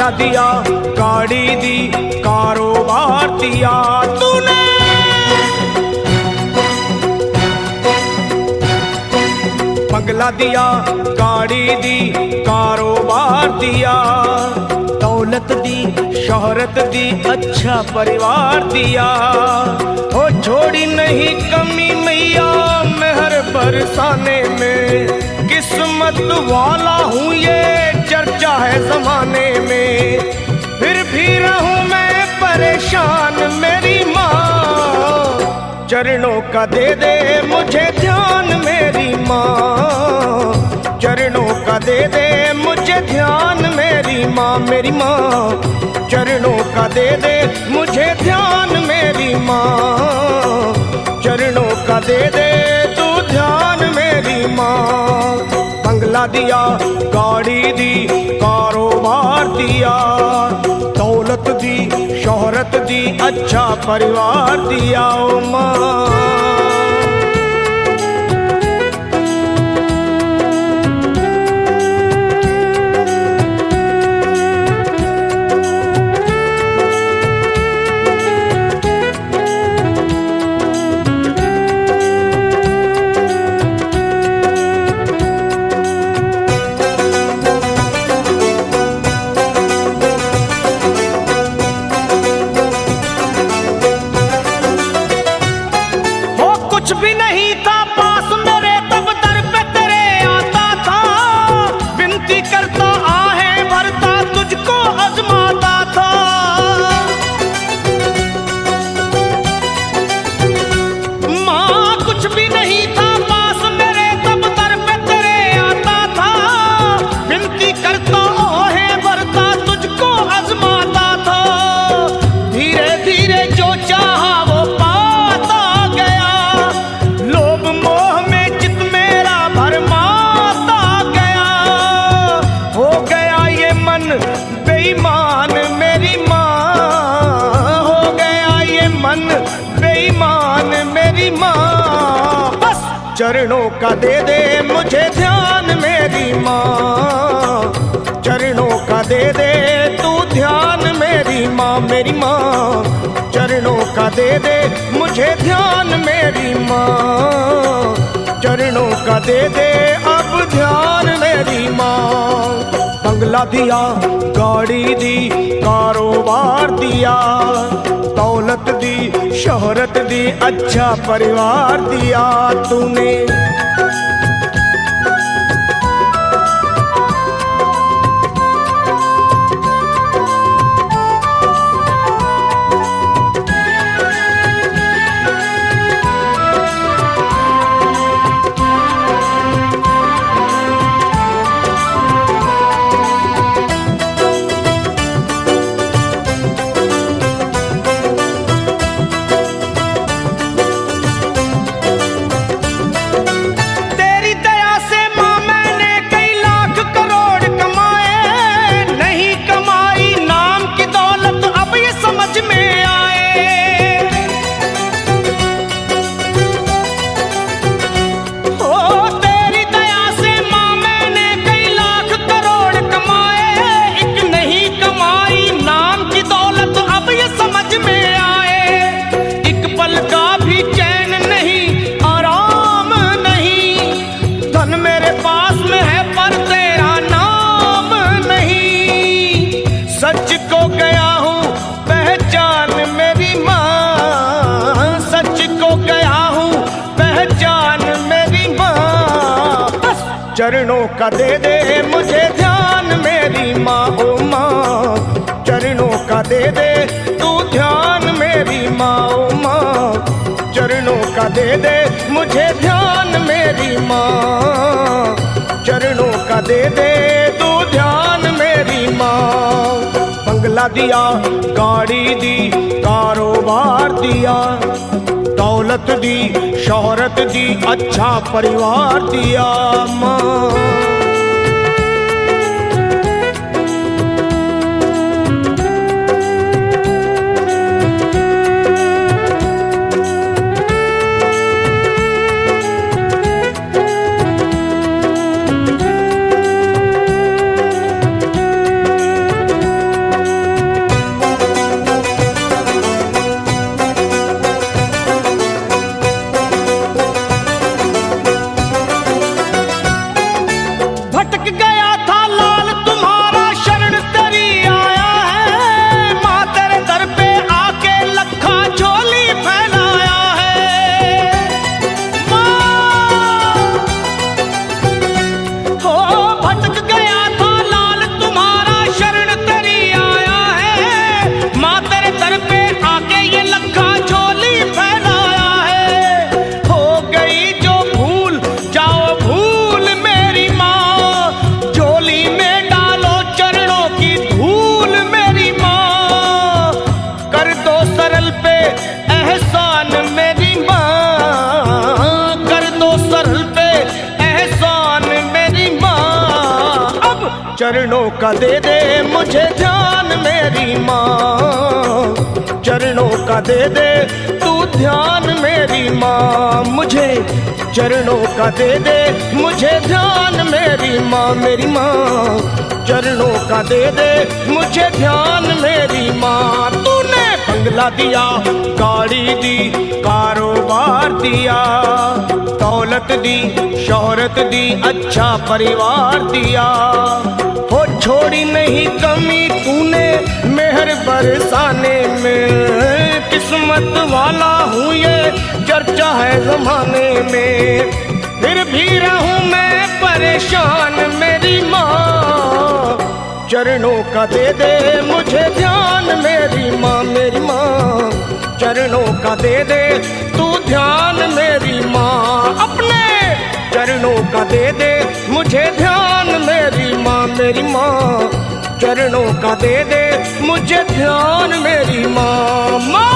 बंगला दिया, गाड़ी दी, कारोबार दिया तूने। बंगला दिया, गाड़ी दी, कारोबार दिया, दौलत दी, शोहरत दी, अच्छा परिवार दिया। ओ छोड़ी नहीं कमी मैया मेहर बरसाने में, किस्मत वाला हूँ ये चर्चा है जमाने में। फिर भी रहूं मैं परेशान मेरी माँ, चरणों का दे दे मुझे ध्यान मेरी माँ, चरणों का दे दे मुझे ध्यान मेरी माँ। मेरी माँ चरणों का दे दे मुझे ध्यान मेरी माँ, चरणों का दे दे तू ध्यान मेरी माँ। बंगला दिया, गाड़ी दी, कारोबार दिया, दौलत दी, शोहरत दी, अच्छा परिवार दिया ओ माँ। कुछ भी नहीं था पास मेरे तब दर पे तेरे आता था, विनती करता आहें भरता तुझको आजमाता था। माँ कुछ भी नहीं था पास मेरे तब दर पे तेरे आता था, विनती करता आहें भरता तुझको आजमाता था। धीरे धीरे जो चाहा वो पाता गया, लोभ मोह में चित मेरा भरमाता गया। हो गया ये मन बेईमान मेरी माँ, हो गया ये मन बेईमान मेरी माँ। बस चरणों का दे दे मुझे ध्यान मेरी माँ, चरणों का दे दे तू ध्यान मेरी माँ। मेरी माँ चरणों का दे दे मुझे ध्यान मेरी माँ, चरणों का दे दे अब ध्यान मेरी माँ। बंगला दिया, गाड़ी दी, कारोबार दिया, दौलत दी, शोहरत दी, अच्छा परिवार दिया तूने। सच को गया हूँ पहचान मेरी माँ, सच को गया हूँ पहचान मेरी माँ। बस चरणों का दे दे मुझे ध्यान मेरी माँ, ओ माँ चरणों का दे दे तू ध्यान मेरी माँ, ओ माँ चरणों का दे दे मुझे ध्यान मेरी माँ, चरणों का दे दे तू ध्यान मेरी माँ। बंगला दिया, गाड़ी दी, कारोबार दिया, दौलत दी, शोहरत दी, अच्छा परिवार दिया माँ। पे एहसान मेरी माँ, कर दो सर पे एहसान मेरी माँ। अब चरणों का दे दे मुझे ध्यान मेरी माँ, चरणों का दे दे तू ध्यान मेरी माँ। मुझे चरणों का दे दे मुझे ध्यान मेरी माँ, मेरी माँ। चरणों का दे दे मुझे ध्यान मेरी माँ। तूने बंगला दिया, गाड़ी दी, कारोबार दिया, दौलत दी, शोहरत दी, अच्छा परिवार दिया। हो छोड़ी नहीं कमी तूने मेहर बरसाने में, किस्मत वाला हूँ ये चर्चा है जमाने में। फिर भी रहूं मैं परेशान मेरी माँ, चरणों का दे दे मुझे ध्यान मेरी माँ, मेरी माँ। चरणों का दे दे तू ध्यान मेरी माँ, अपने चरणों का दे दे मुझे ध्यान मेरी माँ, मेरी माँ। चरणों का दे दे मुझे ध्यान मेरी माँ, माँ।